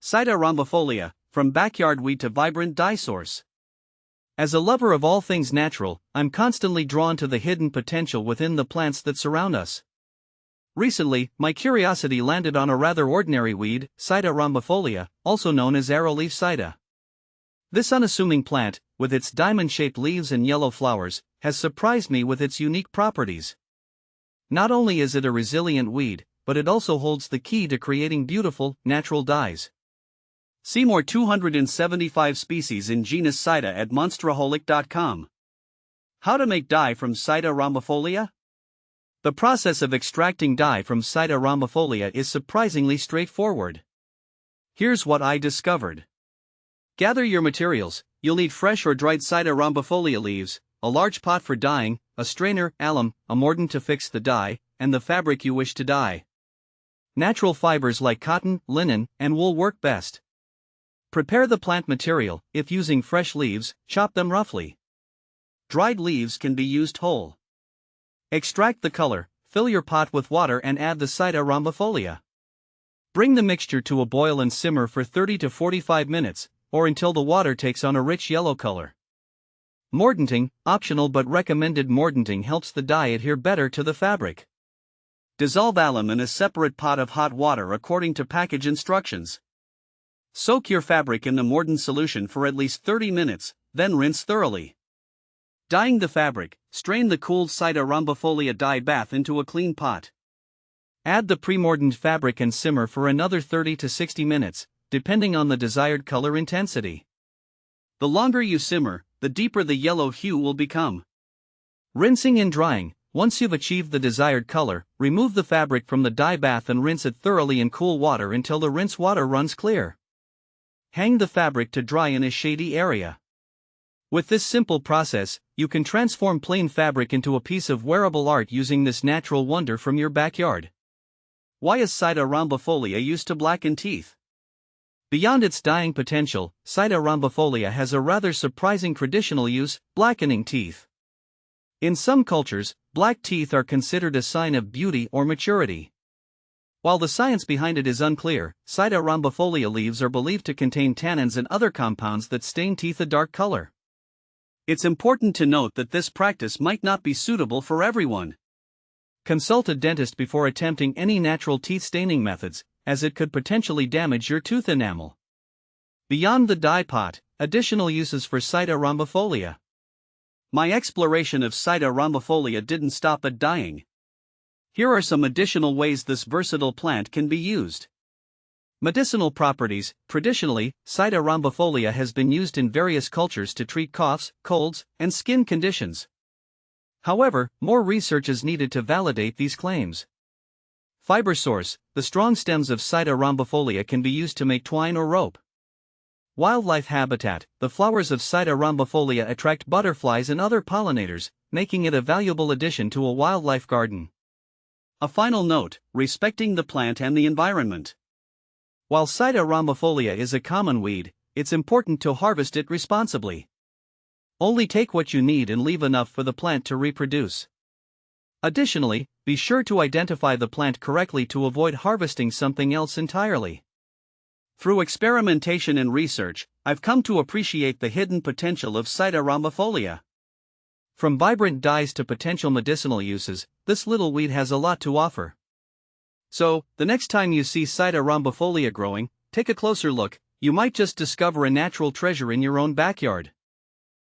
Sida rhombifolia, from backyard weed to vibrant dye source. As a lover of all things natural, I'm constantly drawn to the hidden potential within the plants that surround us. Recently, my curiosity landed on a rather ordinary weed, Sida rhombifolia, also known as arrowleaf sida. This unassuming plant, with its diamond-shaped leaves and yellow flowers, has surprised me with its unique properties. Not only is it a resilient weed, but it also holds the key to creating beautiful, natural dyes. See more 275 species in genus Sida at monsteraholic.com. How to make dye from Sida rhombifolia? The process of extracting dye from Sida rhombifolia is surprisingly straightforward. Here's what I discovered. Gather your materials. You'll need fresh or dried Sida rhombifolia leaves, a large pot for dyeing, a strainer, alum, a mordant to fix the dye, and the fabric you wish to dye. Natural fibers like cotton, linen, and wool work best. Prepare the plant material. If using fresh leaves, chop them roughly. Dried leaves can be used whole. Extract the color, fill your pot with water and add the Sida rhombifolia. Bring the mixture to a boil and simmer for 30 to 45 minutes, or until the water takes on a rich yellow color. Mordanting, optional but recommended. Mordanting helps the dye adhere better to the fabric. Dissolve alum in a separate pot of hot water according to package instructions. Soak your fabric in the mordant solution for at least 30 minutes, then rinse thoroughly. Dyeing the fabric, strain the cooled Sida rhombifolia dye bath into a clean pot. Add the pre-mordant fabric and simmer for another 30 to 60 minutes, depending on the desired color intensity. The longer you simmer, the deeper the yellow hue will become. Rinsing and drying. Once you've achieved the desired color, remove the fabric from the dye bath and rinse it thoroughly in cool water until the rinse water runs clear. Hang the fabric to dry in a shady area. With this simple process, you can transform plain fabric into a piece of wearable art using this natural wonder from your backyard. Why is Sida rhombifolia used to blacken teeth? Beyond its dyeing potential, Sida rhombifolia has a rather surprising traditional use: blackening teeth. In some cultures, black teeth are considered a sign of beauty or maturity. While the science behind it is unclear, Sida rhombifolia leaves are believed to contain tannins and other compounds that stain teeth a dark color. It's important to note that this practice might not be suitable for everyone. Consult a dentist before attempting any natural teeth staining methods, as it could potentially damage your tooth enamel. Beyond the dye pot, additional uses for Sida rhombifolia. My exploration of Sida rhombifolia didn't stop at dyeing. Here are some additional ways this versatile plant can be used. Medicinal properties. Traditionally, Sida rhombifolia has been used in various cultures to treat coughs, colds, and skin conditions. However, more research is needed to validate these claims. Fiber source. The strong stems of Sida rhombifolia can be used to make twine or rope. Wildlife habitat. The flowers of Sida rhombifolia attract butterflies and other pollinators, making it a valuable addition to a wildlife garden. A final note: respecting the plant and the environment. While Sida rhombifolia is a common weed, it's important to harvest it responsibly. Only take what you need and leave enough for the plant to reproduce. Additionally, be sure to identify the plant correctly to avoid harvesting something else entirely. Through experimentation and research, I've come to appreciate the hidden potential of Sida rhombifolia. From vibrant dyes to potential medicinal uses, this little weed has a lot to offer. So, the next time you see Sida rhombifolia growing, take a closer look. You might just discover a natural treasure in your own backyard.